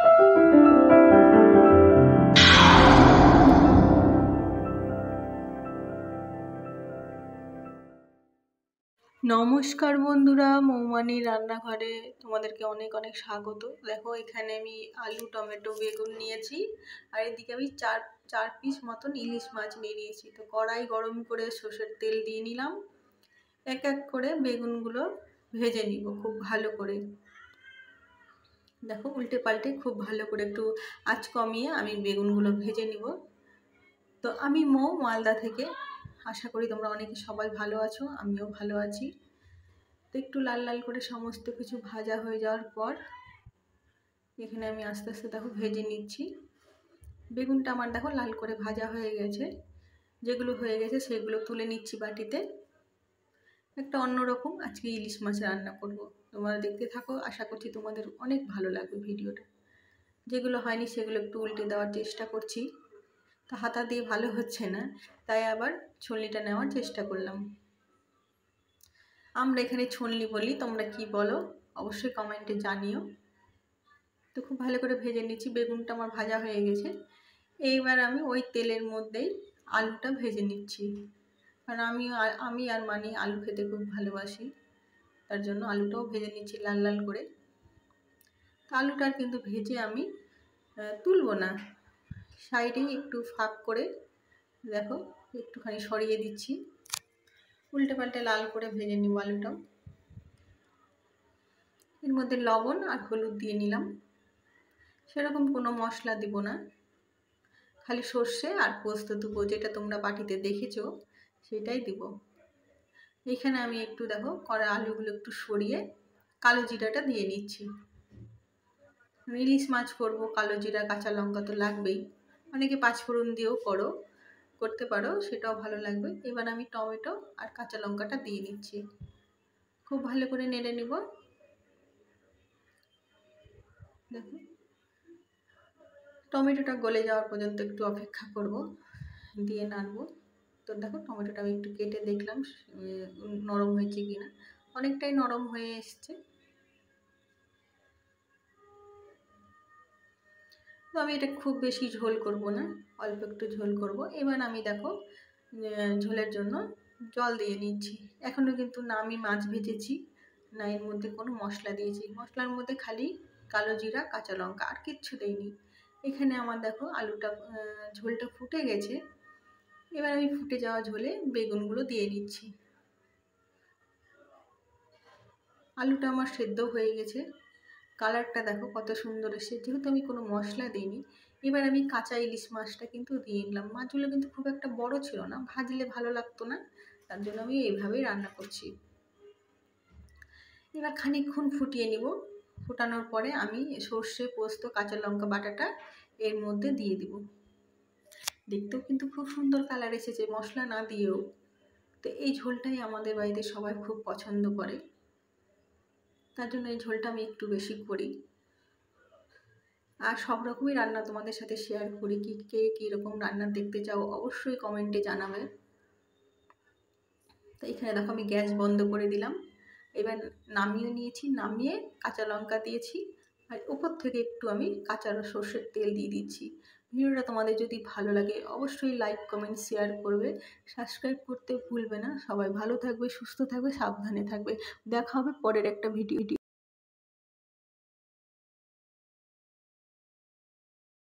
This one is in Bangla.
নমস্কার বন্ধুরা, মৌমানি রান্নাঘরে তোমাদেরকে অনেক অনেক স্বাগত। দেখো এখানে আমি আলু, টমেটো, বেগুন নিয়েছি, আর এদিকে আমি চার পিস মতন ইলিশ মাছ নিয়ে নিয়েছি। তো কড়াই গরম করে সর্ষের তেল দিয়ে নিলাম। এক এক করে বেগুনগুলো ভেজে নিব খুব ভালো করে। দেখো উল্টে পাল্টে খুব ভালো করে একটু আঁচ কমিয়ে আমি বেগুনগুলো ভেজে নিব। তো আমি মালদা থেকে, আশা করি তোমরা অনেকে সবাই ভালো আছো, আমিও ভালো আছি। তো একটু লাল লাল করে সমস্ত কিছু ভাজা হয়ে যাওয়ার পর এখানে আমি আস্তে আস্তে দেখো ভেজে নিচ্ছি। বেগুনটা আমার দেখো লাল করে ভাজা হয়ে গেছে। যেগুলো হয়ে গেছে সেগুলো তুলে নিচ্ছি বাটিতে। একটা অন্যরকম আজকে ইলিশ মাছ রান্না করব। তোমরা দেখতে থাকো, আশা করছি তোমাদের অনেক ভালো লাগবে ভিডিওটা। যেগুলো হয়নি সেগুলো একটু উল্টে দেওয়ার চেষ্টা করছি, তো হাতা দিয়ে ভালো হচ্ছে না, তাই আবার ছলনিটা নেওয়ার চেষ্টা করলাম। আমরা এখানে ছলনি বলি, তোমরা কি বলো অবশ্যই কমেন্টে জানিও। তো খুব ভালো করে ভেজে নিচ্ছি, বেগুনটা আমার ভাজা হয়ে গেছে। এইবার আমি ওই তেলের মধ্যেই আলুটা ভেজে নিচ্ছি, কারণ আমি আর মানি আলু খেতে খুব ভালোবাসি, তার জন্য আলুটাও ভেজে নিচ্ছি লাল লাল করে। তো আলুটা কিন্তু ভেজে আমি তুলব না, সাইডেই একটু ফাঁক করে দেখো একটুখানি সরিয়ে দিচ্ছি। উল্টে পাল্টে লাল করে ভেজে নিব আলুটাও। এর মধ্যে লবণ আর হলুদ দিয়ে নিলাম। সেরকম কোনো মশলা দিব না, খালি সর্ষে আর পোস্ত দেবো, যেটা তোমরা বাটিতে দেখেছো সেটাই দিব। এখানে আমি একটু দেখো কড়া আলুগুলো একটু সরিয়ে কালো জিরাটা দিয়ে নিচ্ছি। ইলিশ মাছ করব, কালো জিরা কাঁচা লঙ্কা তো লাগবেই। অনেকে পাঁচফোড়ন দিয়েও করতে পারো, সেটাও ভালো লাগবে। এবার আমি টমেটো আর কাঁচা লঙ্কাটা দিয়ে নিচ্ছি, খুব ভালো করে নেড়ে নিব। দেখো টমেটোটা গলে যাওয়ার পর্যন্ত একটু অপেক্ষা করব, দিয়ে নাড়ব। তো দেখো টমেটোটা আমি একটু কেটে দেখলাম নরম হয়েছে কিনা, অনেকটাই নরম হয়ে এসছে। তো আমি এটা খুব বেশি ঝোল করব না, অল্প একটু ঝোল করব। এবার আমি দেখো ঝোলের জন্য জল দিয়ে নিচ্ছি। এখনও কিন্তু না আমি মাছ ভেজেছি, না এর মধ্যে কোনো মশলা দিয়েছি। মশলার মধ্যে খালি কালো জিরা কাঁচা লঙ্কা, আর কিচ্ছু দেইনি। এখানে আমার দেখো আলুটা ঝোলটা ফুটে গেছে। এবার আমি ফুটে যাওয়া ঝোলে বেগুনগুলো দিয়ে নিচ্ছি। আলুটা আমার সেদ্ধ হয়ে গেছে, কালারটা দেখো কত সুন্দর এসেছে, যেহেতু আমি কোনো মশলা দিইনি। এবার আমি কাঁচা ইলিশ মাছটা কিন্তু দিয়ে নিলাম। মাছগুলো কিন্তু খুব একটা বড় ছিল না, ভাজলে ভালো লাগতো না, তার জন্য আমি এইভাবেই রান্না করছি। এবার খানিকক্ষণ ফুটিয়ে নিব। ফোটানোর পরে আমি সর্ষে পোস্ত কাঁচা লঙ্কা বাটাটা এর মধ্যে দিয়ে দিব। দেখতেও কিন্তু খুব সুন্দর কালার এসেছে মশলা না দিয়েও। তো এই ঝোলটাই আমাদের বাড়িতে সবাই খুব পছন্দ করে, তার জন্য এই ঝোলটা আমি একটু বেশি করি। আর সব রকমই রান্না তোমাদের সাথে শেয়ার করি, কে কীরকম রান্না দেখতে চাও অবশ্যই কমেন্টে জানাবে। তো এখানে দেখো আমি গ্যাস বন্ধ করে দিলাম। এবার নামিয়ে নিয়েছি, নামিয়ে কাঁচা লঙ্কা দিয়েছি, আর উপর থেকে একটু আমি কাঁচা সর্ষের তেল দিয়ে দিচ্ছি। ভিডিওটা তোমাদের যদি ভালো লাগে অবশ্যই লাইক কমেন্ট শেয়ার করবে, সাবস্ক্রাইব করতে ভুলবে না। সবাই ভালো থাকবে, সুস্থ থাকবে, সাবধানে থাকবে। দেখা হবে পরের একটা ভিডিও।